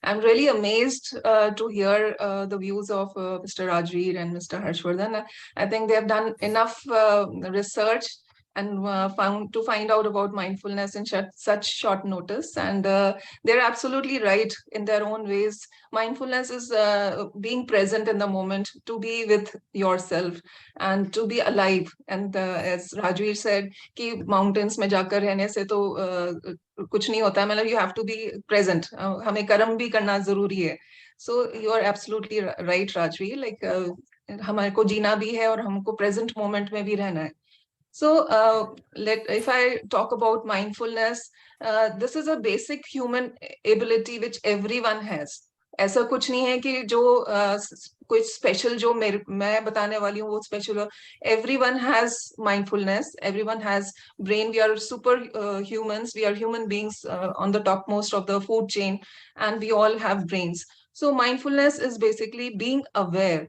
I'm really amazed to hear the views of Mr. Rajveer and Mr. Harshvardhan. I think they have done enough research and find out about mindfulness in such short notice. And they're absolutely right in their own ways. Mindfulness is being present in the moment, to be with yourself and to be alive. And as Rajveer said, कि mountains में जाकर रहने से तो कुछ नहीं होता है, मतलब you have to be present. हमें कर्म भी करना जरूरी है. So you are absolutely right, Rajveer. Like हमारे को जीना भी है और हमको present moment में भी रहना है. So if I talk about mindfulness, this is a basic human ability which everyone has. ऐसा कुछ नहीं है कि जो कोई स्पेशल जो मैं बताने वाली हूँ वो स्पेशल हो. Everyone has mindfulness. Everyone has brain. We are super humans. We are human beings on the topmost of the food chain, and we all have brains. So mindfulness is basically being aware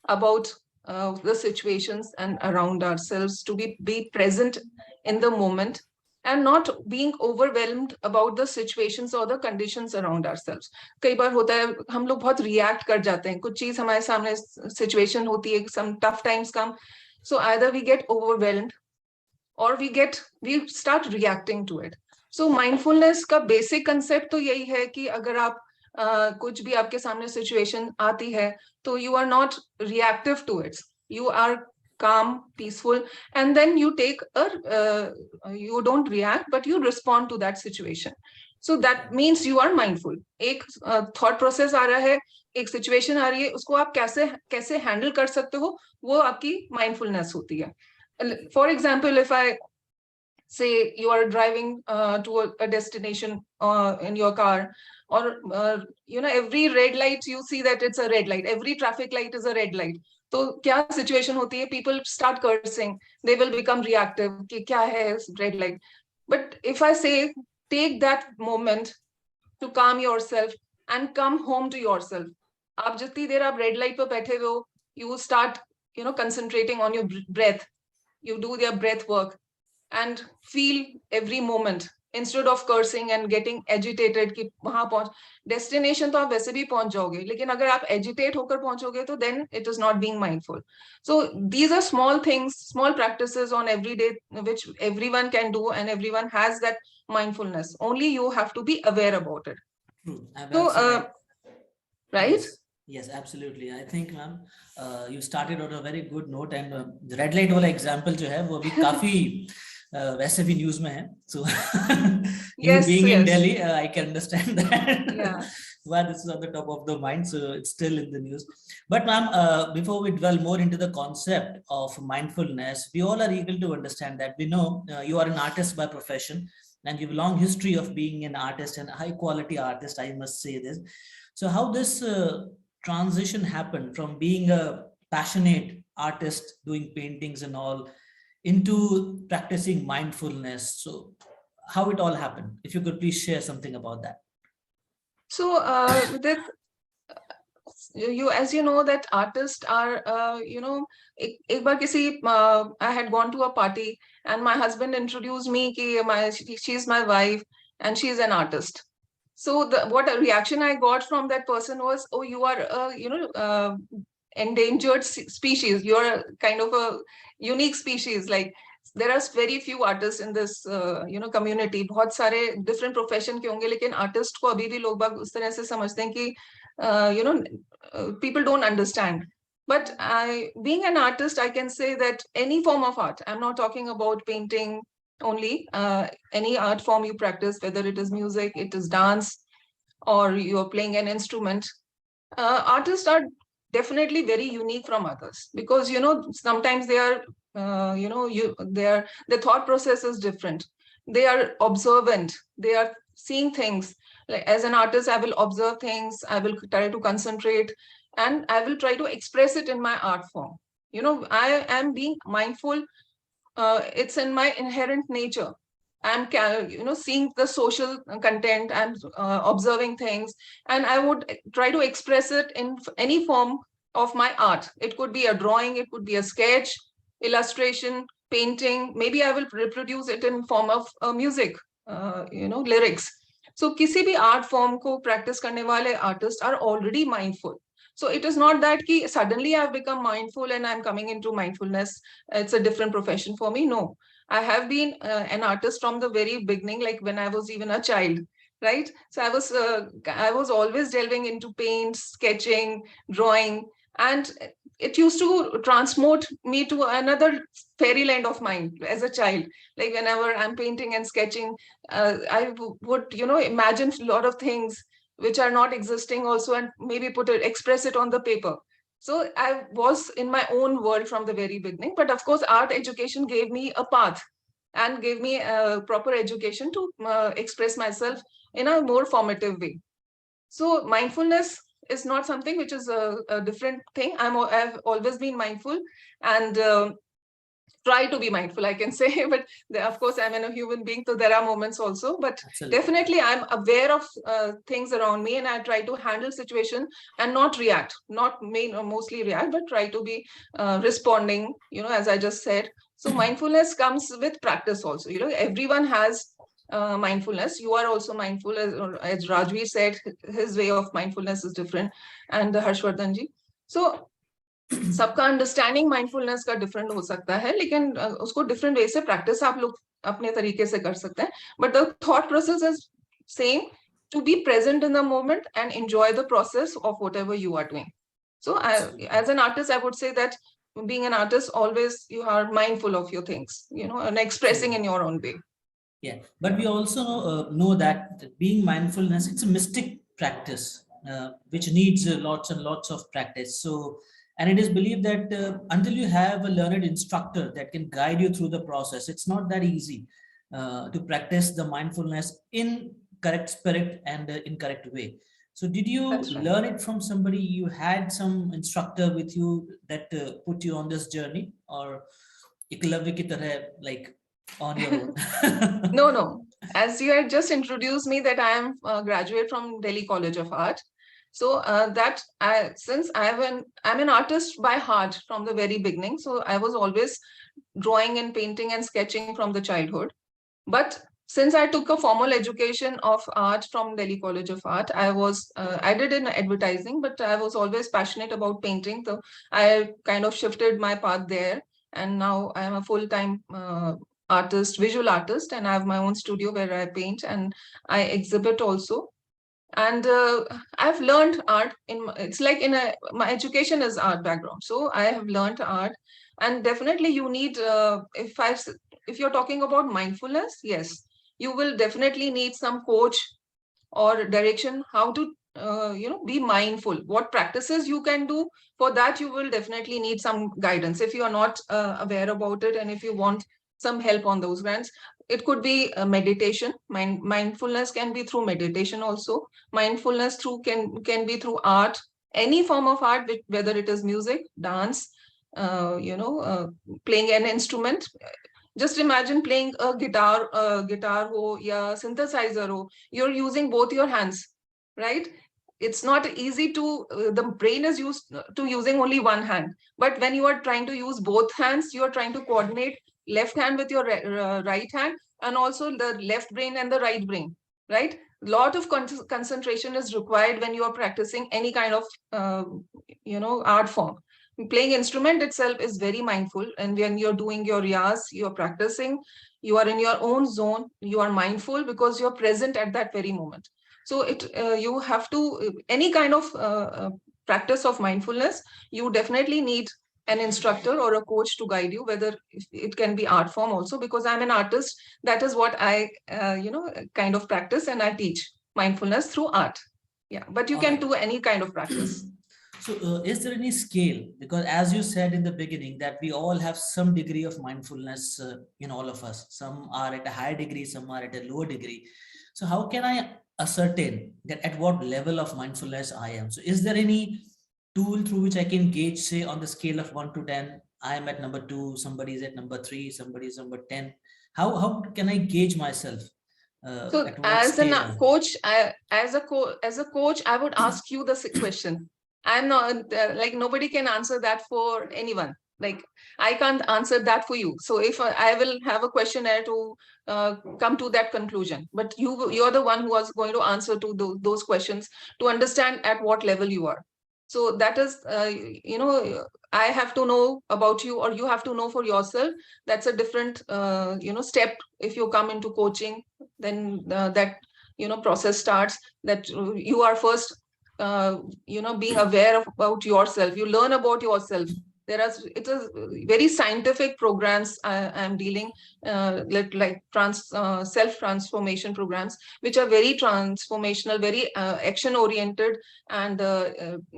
about the situations and around ourselves, to be present in the moment and not being overwhelmed about the situations or the conditions around ourselves. कई बार होता है हम लोग बहुत react कर जाते हैं, कुछ चीज हमारे सामने situation होती है, some tough times come, so either we get overwhelmed or we start reacting to it. So mindfulness का basic concept तो यही है कि अगर आप कुछ भी आपके सामने सिचुएशन आती है तो you are not reactive to it, you are calm, peaceful, and then you you don't react but you respond to that situation. So that means you are mindful. एक thought process आ रहा है, एक situation आ रही है, उसको आप कैसे handle कर सकते हो, वो आपकी mindfulness होती है. For example, if I say you are driving to a destination in your car, or every red light you see that it's a red light, every traffic light is a red light. तो क्या situation होती है, people start cursing, they will become reactive कि क्या है red light. But if I say take that moment to calm yourself and come home to yourself, आप जितनी देर आप red light पर बैठे हो, you start concentrating on your breath, you do your breath work and feel every moment instead of cursing and getting agitated कि वहां पहुंच, destination तो आप वैसे भी पहुंच जाओगे, लेकिन अगर आप agitate होकर पहुंचोगे तो then it is not being mindful. So these are small things, small practices on every day which everyone can do, and everyone has that mindfulness, only you have to be aware about it. So right. Yes, absolutely. I think ma'am, you started on a very good note, and the red light वाला example जो है वो भी काफी वैसे भी news में है. So you being in Delhi, I can understand that why this is on the top of the mind. So it's still in the news. But ma'am, before we dwell more into the concept of mindfulness, we all are eager to understand that we know you are an artist by profession, and you have a long history of being an artist, and a high quality artist, I must say this. So how this transition happened from being a passionate artist doing paintings and all into practicing mindfulness? So how it all happened, if you could please share something about that. So you, as you know, that artists are एक बार किसी I had gone to a party and my husband introduced me कि she's my wife and she's an artist. So what a reaction I got from that person was, oh, you are endangered species, you're a kind of a unique species. Like there are very few artists in this community. बहुत सारे different profession के होंगे, लेकिन artist को अभी भी लोग बाग उस तरह से समझते हैं कि people don't understand. But being an artist, I can say that any form of art, I'm not talking about painting only, any art form you practice, whether it is music, it is dance, or you're playing an instrument, artists are definitely very unique from others, because sometimes they are their thought process is different, they are observant, they are seeing things. Like as an artist, I will observe things, I will try to concentrate, and I will try to express it in my art form. I am being mindful, it's in my inherent nature. I'm seeing the social content, I'm observing things, and I would try to express it in any form of my art. It could be a drawing, it could be a sketch, illustration, painting, maybe I will reproduce it in form of music, lyrics. So किसी भी art form को practice करने वाले artists are already mindful. So it is not that ki suddenly I've become mindful and I'm coming into mindfulness. It's a different profession for me. No, I have been an artist from the very beginning, like when I was even a child, right? So I was always delving into paint, sketching, drawing, and it used to transport me to another fairyland of mine as a child. Like whenever I'm painting and sketching, I would, imagine a lot of things which are not existing also, and maybe express it on the paper. So I was in my own world from the very beginning. But of course, art education gave me a path and gave me a proper education to express myself in a more formative way. So mindfulness is not something which is a different thing. I've always been mindful, and try to be mindful, I can say. But of course, I'm a human being, so there are moments also. But Absolutely. definitely, I'm aware of things around me, and I try to handle situation and not react, not mostly react, but try to be responding. As I just said. So mindfulness comes with practice also. Everyone has mindfulness. You are also mindful, as Rajveer said. His way of mindfulness is different, and Harshvardhan ji. So सबका understanding mindfulness का different हो सकता है, लेकिन उसको different way से practice आप लोग अपने तरीके से कर सकते हैं, but the thought process is same, to be present in the moment and enjoy the process of whatever you are doing. So as an artist, I would say that being an artist, always you are mindful of your things, and expressing in your own way. Yeah, but we also know that being mindfulness, it's a mystic practice, which needs lots and lots of practice. So, and it is believed that until you have a learned instructor that can guide you through the process, it's not that easy to practice the mindfulness in correct spirit and in correct way. So did you Right. learn it from somebody? You had some instructor with you that put you on this journey, or eklavya ki tarah, like on your own? No. As you had just introduced me, that I am a graduate from Delhi College of Art. So since I'm an artist by heart from the very beginning. So I was always drawing and painting and sketching from the childhood. But since I took a formal education of art from Delhi College of Art, I did in advertising, but I was always passionate about painting. So I kind of shifted my path there, and now I am a full-time artist, visual artist, and I have my own studio where I paint and I exhibit also. And I've learned art it's like my education is art background, so I have learned art. And definitely you need if you're talking about mindfulness, yes, you will definitely need some coach or direction how to be mindful, what practices you can do. For that you will definitely need some guidance if you are not aware about it, and if you want some help on those grounds. It could be meditation. Mindfulness can be through meditation also. Mindfulness through can be through art, any form of art, whether it is music, dance, playing an instrument. Just imagine playing a guitar ho ya synthesizer ho, you're using both your hands, right? It's not easy to the brain is used to using only one hand, but when you are trying to use both hands, you are trying to coordinate left hand with your right hand, and also the left brain and the right brain, right? Lot of concentration is required when you are practicing any kind of art form. Playing instrument itself is very mindful, and when you're doing your riyas, you're practicing, you are in your own zone, you are mindful because you're present at that very moment. So you have to any kind of practice of mindfulness, you definitely need an instructor or a coach to guide you, whether it can be art form also, because I'm an artist. That is what I kind of practice, and I teach mindfulness through art. Yeah, but you All can right. do any kind of practice. So, is there any scale? Because as you said in the beginning, that we all have some degree of mindfulness in all of us. Some are at a higher degree, some are at a lower degree. So, how can I ascertain that at what level of mindfulness I am? So, is there any tool through which I can gauge, say, on the scale of 1 to 10, I am at number 2, somebody is at number 3, somebody is number 10? How can I gauge myself? So At what as a scale I am? coach, as a coach, I would ask you the question. I'm not like nobody can answer that for anyone. Like, I can't answer that for you. So if I will have a questionnaire to come to that conclusion, but you're the one who is going to answer to those questions to understand at what level you are. So that is, I have to know about you, or you have to know for yourself. That's a different, step. If you come into coaching, then that, process starts, that you are first, being aware of about yourself. You learn about yourself. It is very scientific programs I'm dealing, like self transformation programs, which are very transformational, very action oriented, and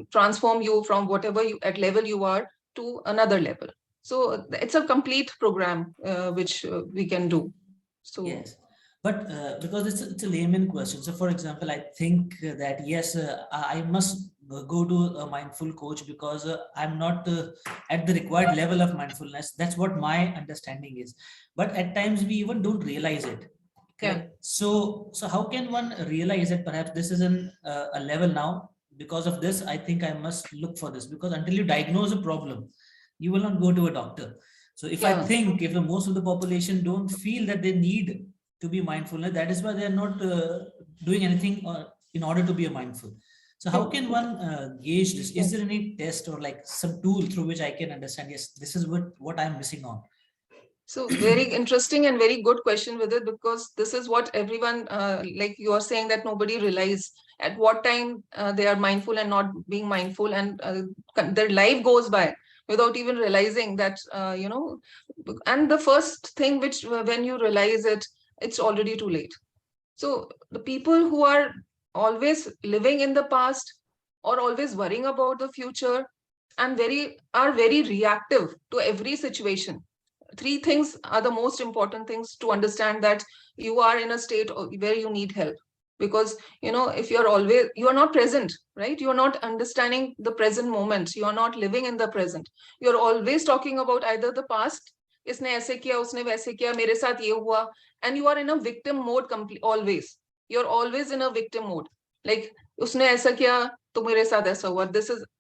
transform you from whatever you at level you are to another level. So it's a complete program which we can do. So Yes, but because it's a layman question. So, for example, I think that yes, I must go to a mindful coach because I'm not at the required level of mindfulness. That's what my understanding is. But at times we even don't realize it. yeah, Correct. So how can one realize that perhaps this is a level now? Because of this, I think I must look for this, because until you diagnose a problem, you will not go to a doctor. So if I yeah. think if the most of the population don't feel that they need to be mindfulness, that is why they are not doing anything in order to be a mindful. So how No, can one gauge this? yeah. Is there any test or like some tool through which I can understand? Yes, this is what I'm missing on. So very interesting and very good question with it, because this is what everyone, like you are saying, that nobody realize at what time they are mindful and not being mindful, and their life goes by without even realizing that, and the first thing which, when you realize it, it's already too late. So the people who are always living in the past, or always worrying about the future, and very reactive to every situation. Three things are the most important things to understand, that you are in a state where you need help. Because, if you are not present, right? You are not understanding the present moment. You are not living in the present. You're always talking about either the past, इसने ऐसे किया, उसने वैसे किया, मेरे साथ ये हुआ, and you are in a victim mode always. You're always in a victim mode. Like, उसने ऐसा किया तो मेरे साथ ऐसा हुआ.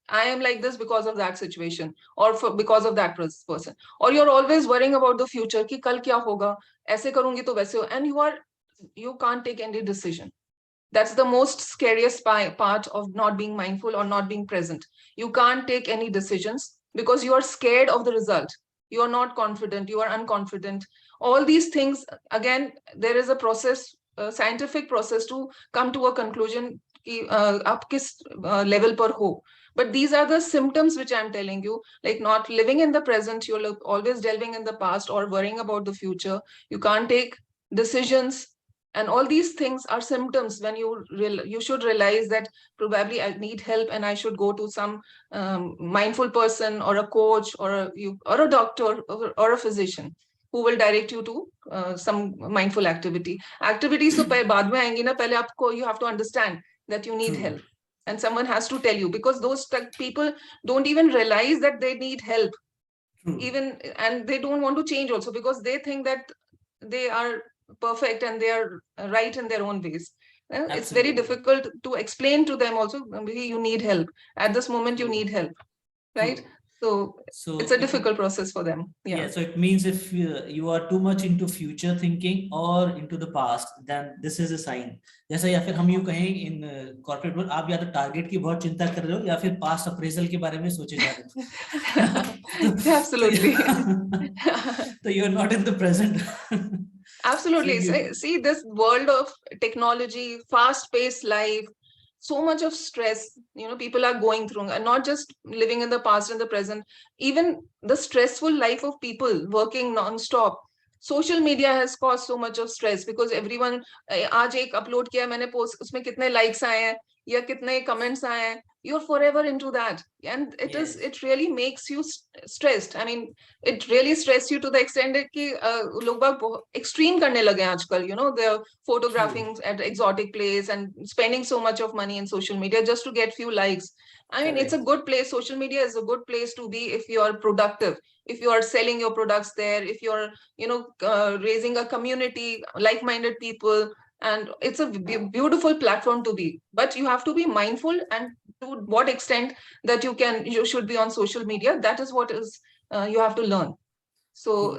I am like this because of that situation, or because of that person. Or you're always worrying about the future, कि कल क्या होगा, ऐसे करूंगी तो वैसे हो, and you can't take any decision. That's the most scariest part of not being mindful or not being present. You can't take any decisions because you are scared of the result. You are not confident, you are unconfident. All these things, again, there is a process, a scientific process to come to a conclusion कि आप किस level पर हो. But these are the symptoms which I'm telling you, like not living in the present, you're always delving in the past or worrying about the future. You can't take decisions, and all these things are symptoms when you should realize that probably I need help, and I should go to some mindful person, or a coach, or a doctor, or a physician, who will direct you to some mindful activities. So बाद में आएंगी ना, पहले आपको, you have to understand that you need True. help, and someone has to tell you, because those people don't even realize that they need help, True. even, and they don't want to change also, because they think that they are perfect and they are right in their own ways. It's very Absolutely. difficult to explain to them also, maybe you need help at this moment, you True. need help, right? True. So it's So a it difficult process for them. Yeah. Yeah, so it means if you are too much into future thinking or into the past, then this is a sign. जैसा, या फिर हम यूं कहें in corporate world, आप या तो target की बहुत चिंता कर रहे हो या फिर पास्ट अप्रेजल के बारे में सोचे जा रहे हो. Absolutely. तो you are not in the present. So Absolutely. you, See, this world of technology, fast-paced life, so much of stress, people are going through, and not just living in the past and the present, even the stressful life of people working non-stop. Social media has caused so much of stress, because everyone, आज एक upload किया मैंने post, उसमें कितने likes आए हैं, या कितने comments आए हैं, you're forever into that. And yes, it really makes you stressed. I mean, it really stress you to the extent that कि लोग बाग extreme करने लगे हैं आजकल, they're true, photographing at exotic place and spending so much of money in social media just to get few likes. I mean, it's a correct, good place. Social media is a good place to be if you are productive, if you are selling your products there, if you're, raising a community, like-minded people, and it's a beautiful platform to be. But you have to be mindful, and to what extent that you should be on social media. That is what is you have to learn. So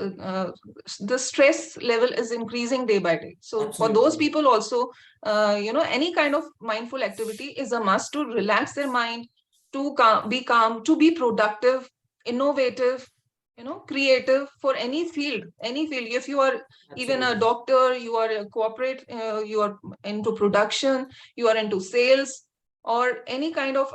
the stress level is increasing day by day. So Absolutely. for those people also, any kind of mindful activity is a must to relax their mind, to be calm, to be productive, innovative, creative for any field. If you are even a doctor, you are a corporate, you are into production, you are into sales, or any kind of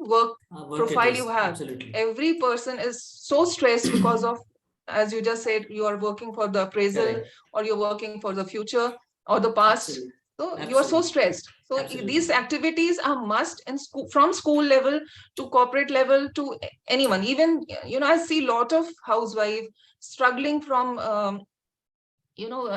work profile you have. Absolutely. Every person is so stressed because of, as you just said, you are working for the appraisal, or you're working for the future or the past. So you are so stressed. So these activities are must in school, from school level to corporate level to anyone. Even I see a lot of housewives struggling from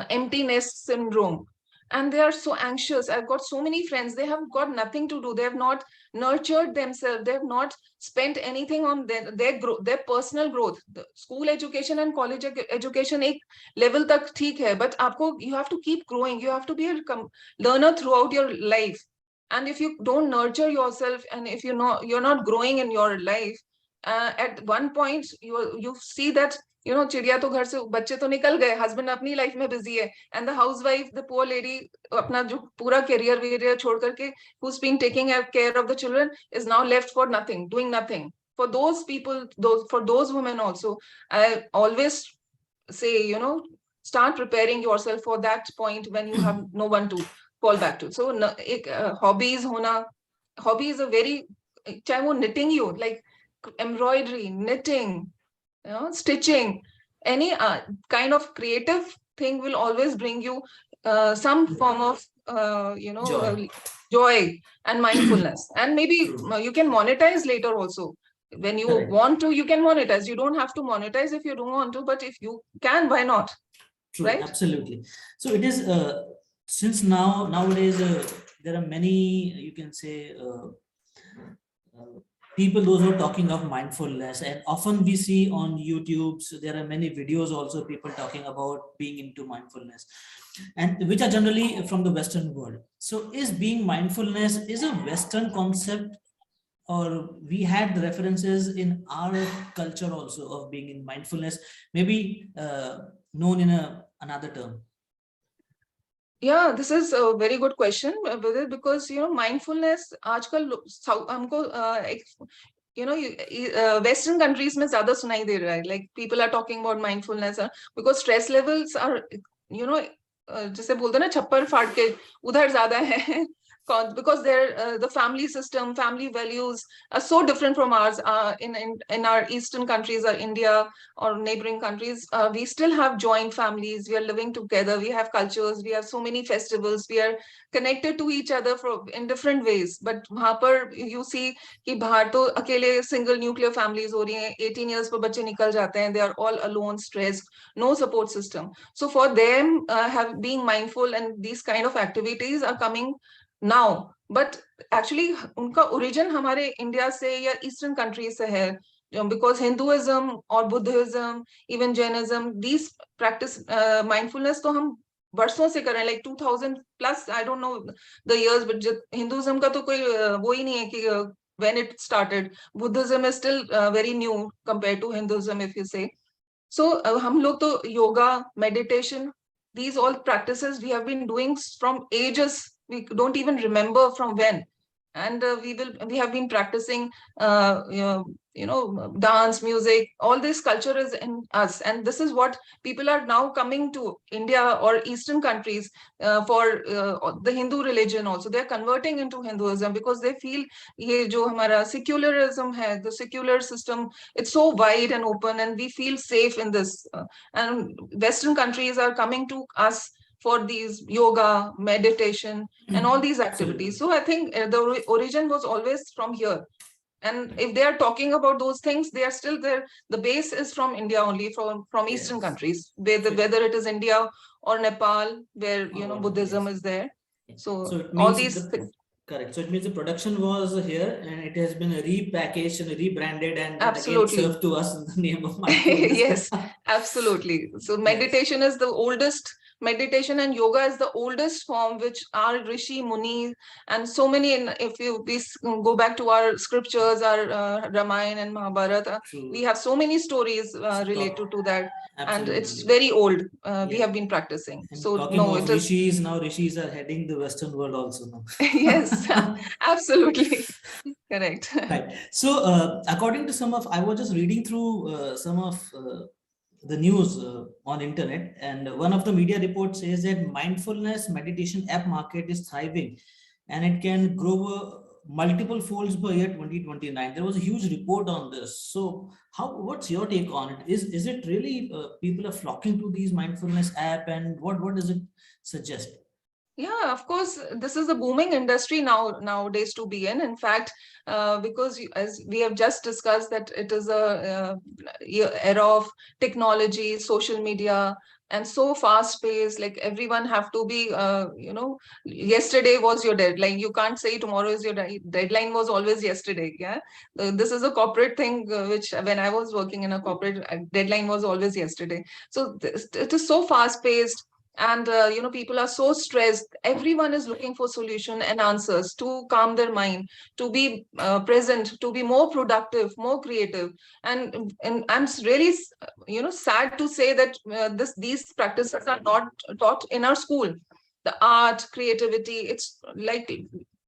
emptiness syndrome, and they are so anxious. I've got so many friends, they have got nothing to do, they have not nurtured themselves, they have not spent anything on their growth, their personal growth. The school education and college education एक level तक ठीक है, but आपको, you have to keep growing, you have to be a learner throughout your life. And if you don't nurture yourself, and if you're not growing in your life, at one point you see that चिड़िया तो घर से, बच्चे तो निकल गए, husband अपनी life में बिजी है, and the housewife, the poor lady, अपना जो पूरा करियर वेरियर छोड़ करके, who's been taking care of the children, is now left for nothing, doing nothing. For those people, for those women also, I always say, start preparing yourself for that point when you have no one to fall back to. So एक hobbies होना, hobby is a very, चाहे वो knitting ही हो, like embroidery, knitting, stitching, any kind of creative thing will always bring you some form of joy and mindfulness. And maybe you can monetize later also. When you want to, you can monetize. You don't have to monetize if you don't want to, but if you can, why not? True, right? Absolutely. So it is, since nowadays there are many, you can say, people, those who are talking of mindfulness, and often we see on YouTube, so there are many videos also, people talking about being into mindfulness, and which are generally from the Western world. So is being mindfulness is a Western concept, or we had references in our culture also of being in mindfulness, maybe known in another term? Yeah, this is a very good question, because mindfulness आजकल हमको Western countries में ज्यादा सुनाई दे रहा है, like people are talking about mindfulness because stress levels are जैसे बोलते हैं ना, छप्पर फाड़ के उधर ज्यादा है, because the family system, family values are so different from ours. In our eastern countries, or India or neighboring countries, we still have joint families, we are living together, we have cultures, we have so many festivals, we are connected to each other in different ways. But वहां पर you see कि बाहर तो अकेले single nuclear families हो रही हैं, 18 years पर बच्चे निकल जाते हैं, they are all alone, stressed, no support system. So for them, being mindful and these kind of activities are coming now, but actually उनका origin हमारे इंडिया से या ईस्टर्न कंट्री से है, because Hinduism or Buddhism, even Jainism, these practice mindfulness तो हम वर्षों से कर रहे हैं, like 2000 plus, I don't know the years, but Hinduism का तो कोई वो ही नहीं है कि when it started. Buddhism is still very new compared to Hinduism, if you say. So हम लोग तो yoga, meditation, these all practices we have been doing from ages. We don't even remember from when, and we have been practicing dance, music, all this culture is in us, and this is what people are now coming to India or Eastern countries for the Hindu religion also. They're converting into Hinduism because they feel ये जो हमारा secularism है, the secular system, it's so wide and open, and we feel safe in this, and Western countries are coming to us for these yoga, meditation, and all these activities. So I think the origin was always from here. And if they are talking about those things, they are still there. The base is from India only, from Eastern countries, whether it is India or Nepal, where Buddhism is there. So all these things. Correct. So it means the production was here and it has been repackaged and rebranded and absolutely again served to us in the name of mindfulness. Yes, absolutely. So meditation is the oldest meditation and yoga is the oldest form, which our Rishi, Muni, and so many, if we go back to our scriptures, our Ramayana and Mahabharata, we have so many stories related to that. Absolutely. And it's very old. We have been practicing. And so talking no, of rishis, now rishis are heading the Western world also now. Yes, absolutely. Correct. Right. So, according to some of, I was just reading through some of the news on internet, and one of the media reports says that mindfulness meditation app market is thriving, and it can grow multiple folds by year 2029. There was a huge report on this. So, what's your take on it? Is it really people are flocking to these mindfulness app, and what does it suggest? Yeah, of course, this is a booming industry nowadays to be in. In fact, because as we have just discussed that it is a era of technology, social media, and so fast paced. Like everyone have to be, yesterday was your deadline. You can't say tomorrow is your deadline. Was always yesterday. Yeah, this is a corporate thing, which when I was working in a corporate, deadline was always yesterday. So it is so fast paced, and people are so stressed. Everyone is looking for solution and answers to calm their mind, to be present, to be more productive, more creative. And I'm really sad to say that these practices are not taught in our school. The art, creativity, it's like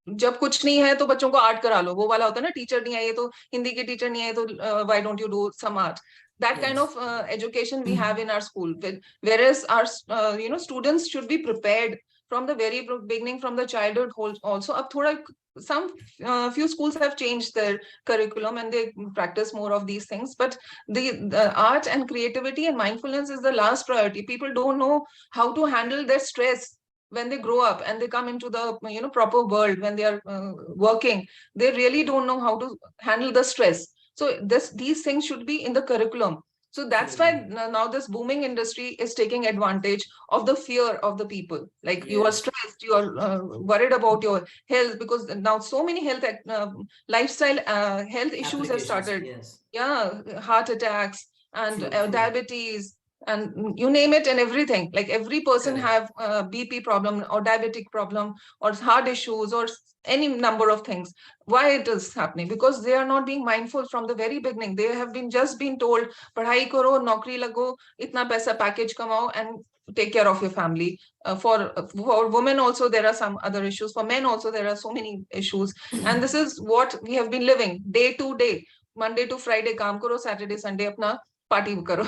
जब कुछ नहीं है तो बच्चों को art करा लो, वो वाला होता है ना, टीचर नहीं आई तो हिंदी के टीचर नहीं आए तो why don't you do some art. That kind of education we have in our school, whereas our students should be prepared from the very beginning, from the childhood also. Ab thoda some few schools have changed their curriculum and they practice more of these things, but the art and creativity and mindfulness is the last priority. People don't know how to handle their stress when they grow up and they come into the proper world. When they are working, they really don't know how to handle the stress. So these things should be in the curriculum. So that's why now this booming industry is taking advantage of the fear of the people. Like you are stressed, you are worried about your health, because now so many lifestyle health issues have started. Yeah, heart attacks and diabetes and you name it and everything. Like every person have a BP problem or diabetic problem or heart issues or any number of things. Why it is happening? Because they are not being mindful from the very beginning. They have been just been told padhai karo, naukri lago, itna paisa package kamao and take care of your family. For women also there are some other issues. For men also there are so many issues. And this is what we have been living day to day. Monday to Friday kaam karo, Saturday Sunday apna party karo.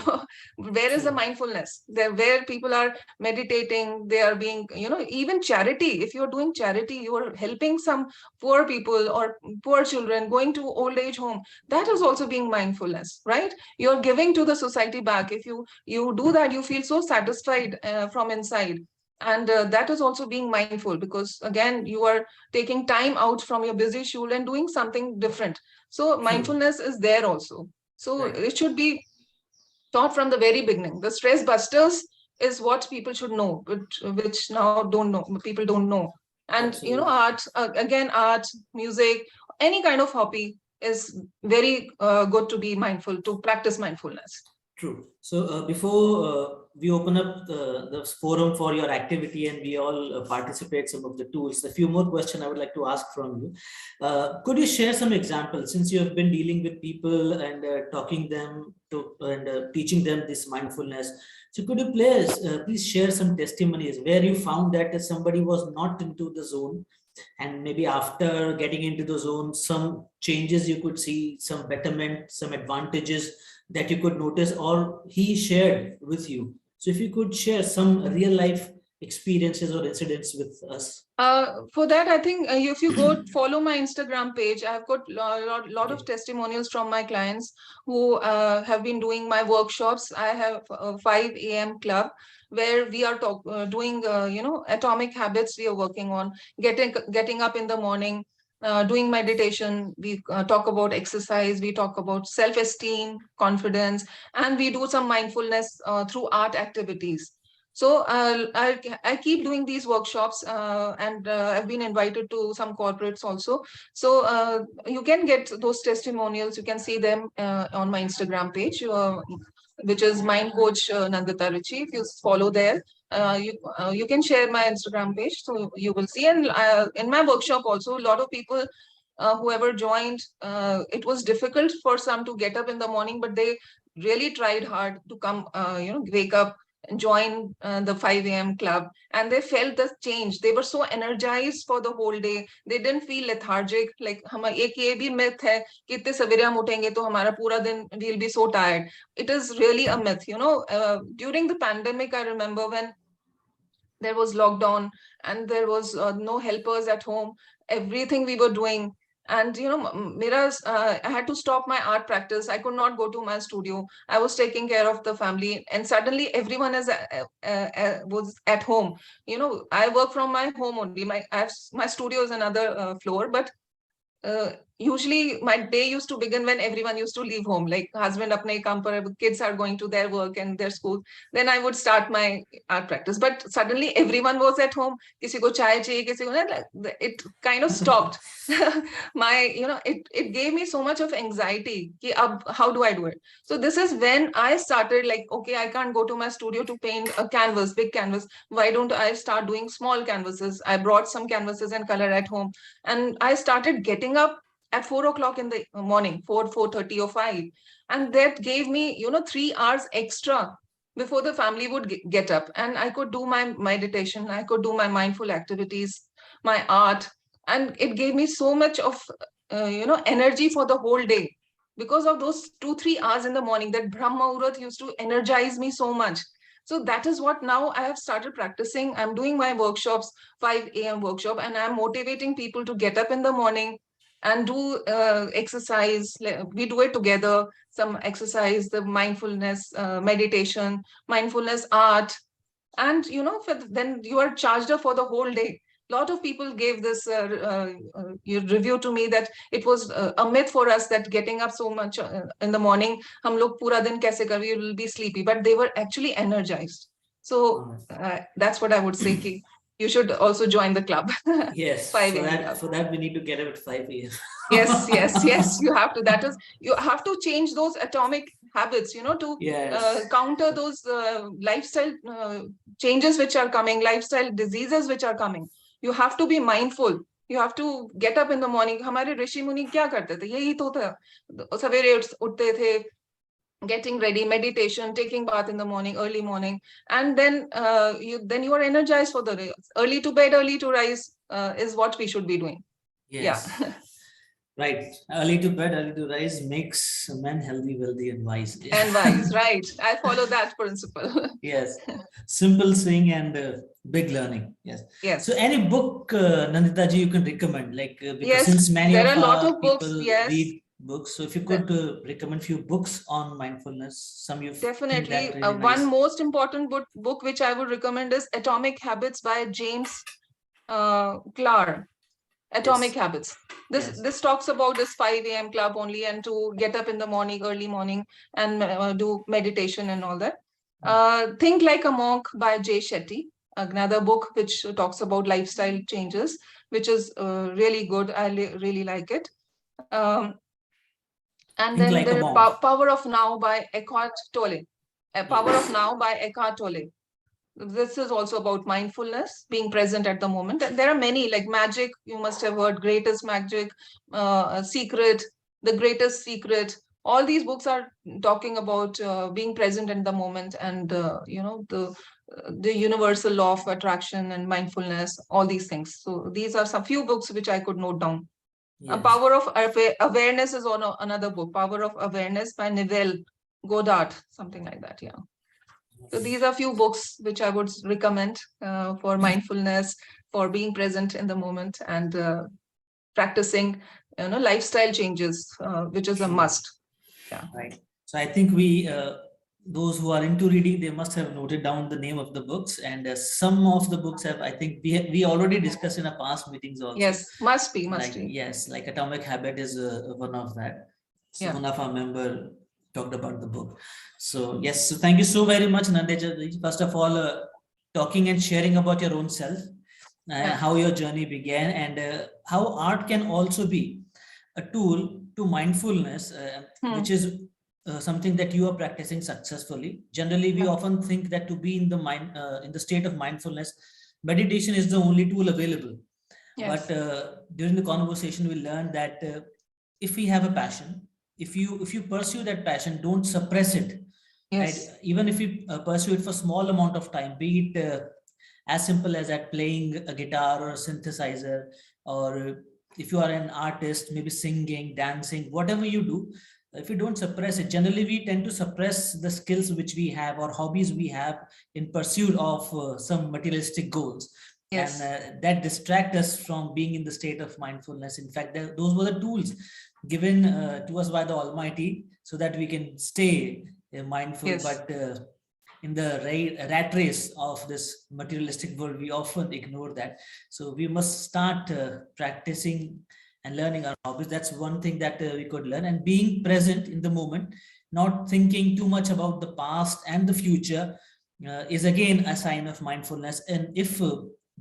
Where is the mindfulness there? Where people are meditating, they are being, even charity. If you're doing charity, you are helping some poor people or poor children going to old age home. That is also being mindfulness, right? You're giving to the society back. If you do that, you feel so satisfied from inside. And that is also being mindful, because again you are taking time out from your busy schedule and doing something different. So mindfulness is there also. So it should be taught from the very beginning. The stress busters is what people should know, which now don't know. People don't know. And art, again, art, music, any kind of hobby is very good to be mindful, to practice mindfulness. True. So before we open up the forum for your activity and we all participate some of the tools, a few more questions I would like to ask from you. Could you share some examples, since you have been dealing with people and talking them to and teaching them this mindfulness? So could you please share some testimonies where you found that somebody was not into the zone, and maybe after getting into the zone, some changes you could see, some betterment, some advantages that you could notice or he shared with you. So if you could share some real life experiences or incidents with us. For that, I think if you go follow my Instagram page, I've got a lot of testimonials from my clients who have been doing my workshops. I have a 5 a.m. club where we are doing, atomic habits we are working on, getting up in the morning, doing meditation. We talk about exercise, we talk about self-esteem, confidence, and we do some mindfulness through art activities. So I keep doing these workshops and I've been invited to some corporates also. So you can get those testimonials. You can see them on my Instagram page, which is Mind Coach Nandita Richie. If you follow there, you can share my Instagram page, so you will see. And in my workshop also, a lot of people, whoever joined, it was difficult for some to get up in the morning, but they really tried hard to come, wake up and join the 5 a.m. club, and they felt the change. They were so energized for the whole day. They didn't feel lethargic. Like हम एक ये भी myth है कि इतने सवेरे हम उठेंगे तो हमारा पूरा दिन we'll be so tired. It is really a myth. During the pandemic, I remember when there was lockdown and there was no helpers at home, everything we were doing. And I had to stop my art practice. I could not go to my studio. I was taking care of the family, and suddenly everyone was at home. I work from my home only. My studio is another floor, but usually my day used to begin when everyone used to leave home, like husband apne kam par, kids are going to their work and their school. Then I would start my art practice, but suddenly everyone was at home. Kisi ko chai chahiye, kisi ko nahi, it kind of stopped. It gave me so much of anxiety ki how do I do it. So this is when I started, like, okay, I can't go to my studio to paint a canvas, big canvas. Why don't I start doing small canvases? I brought some canvases and color at home, and I started getting up at 4 o'clock in the morning, 4:30 or 5. And that gave me, 3 hours extra before the family would get up. And I could do my meditation, I could do my mindful activities, my art. And it gave me so much of, energy for the whole day. Because of those 2-3 hours in the morning, that Brahma Muhurat used to energize me so much. So that is what now I have started practicing. I'm doing my workshops, 5 a.m. workshop, and I'm motivating people to get up in the morning and do exercise. We do it together, some exercise, the mindfulness meditation, mindfulness art. And then you are charged up for the whole day. A lot of people gave this review to me that it was a myth for us that getting up so much in the morning, hum log pura din kaise kar, we will be sleepy, but they were actually energized. So that's what I would say, ki you should also join the club. Yes, 5 for a.m. that club. for that we need to get up at 5 a.m. Yes, you have to. That is, you have to change those atomic habits, to Yes. counter those lifestyle changes which are coming, lifestyle diseases which are coming. You have to be mindful. You have to get up in the morning. हमारे ऋषि मुनि क्या करते थे? यही तो था. सवेरे उठते थे, getting ready, meditation, taking bath in the morning, early morning, and then you are energized for the day. Early to bed, early to rise is what we should be doing. Yes. Yeah. Right. Early to bed, early to rise makes a man healthy, wealthy, and wise. And wise, right. I follow that principle. Yes. Simple saying and big learning. Yes. Yes. So any book, Nandita ji, you can recommend, because Yes, since many there of are a lot our of books. people Yes. read books, so if you could recommend few books on mindfulness, some you definitely think that really one nice. most important book which I would recommend is Atomic Habits by James Clear. Atomic Habits. This talks about this 5 a.m. club only, and to get up in the morning, early morning, and do meditation and all that. Think Like a Monk by Jay Shetty, another book which talks about lifestyle changes, which is really good. I really like it. And Think then Like a the Monk. Power of Now by Eckhart Tolle. Power of Now by Eckhart Tolle. This is also about mindfulness, being present at the moment. There are many, like Magic, you must have heard, Greatest Magic, Secret, The Greatest Secret. All these books are talking about being present in the moment, and the universal law of attraction and mindfulness, all these things. So these are some few books which I could note down. Power of Awareness is on another book, Power of Awareness by Neville Goddard, something like that. Yeah. So these are few books which I would recommend for mindfulness, for being present in the moment, and practicing, lifestyle changes, which is a must. Yeah. Right. So I think those who are into reading, they must have noted down the name of the books, and some of the books have, I think we already discussed in our past meetings also. Yes, must be. Yes, like Atomic Habit is one of that. So one of our member talked about the book. So yes, so thank you so very much, Nandita. First of all, talking and sharing about your own self, how your journey began, and how art can also be a tool to mindfulness, which is something that you are practicing successfully. Generally, we often think that to be in the mind, in the state of mindfulness, meditation is the only tool available. But Yes. during the conversation, we learned that if we have a passion, if you pursue that passion, don't suppress it, right? Yes. Even if you pursue it for small amount of time, be it as simple as that playing a guitar or a synthesizer, or if you are an artist, maybe singing, dancing, whatever you do, if you don't suppress it, generally we tend to suppress the skills which we have or hobbies we have in pursuit of some materialistic goals, and Yes. that distract us from being in the state of mindfulness. In fact, those were the tools given to us by the Almighty so that we can stay mindful. Yes. But in the rat race of this materialistic world, we often ignore that. So we must start practicing and learning our hobbies. That's one thing that we could learn, and being present in the moment, not thinking too much about the past and the future, is again a sign of mindfulness. And if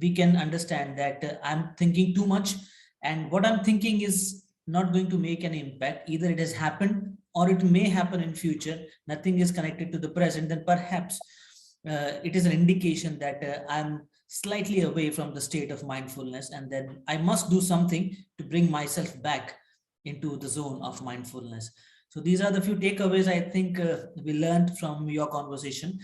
we can understand that I'm thinking too much and what I'm thinking is not going to make an impact, either it has happened or it may happen in future, nothing is connected to the present, then perhaps it is an indication that I'm slightly away from the state of mindfulness, and then I must do something to bring myself back into the zone of mindfulness. So these are the few takeaways I think we learned from your conversation.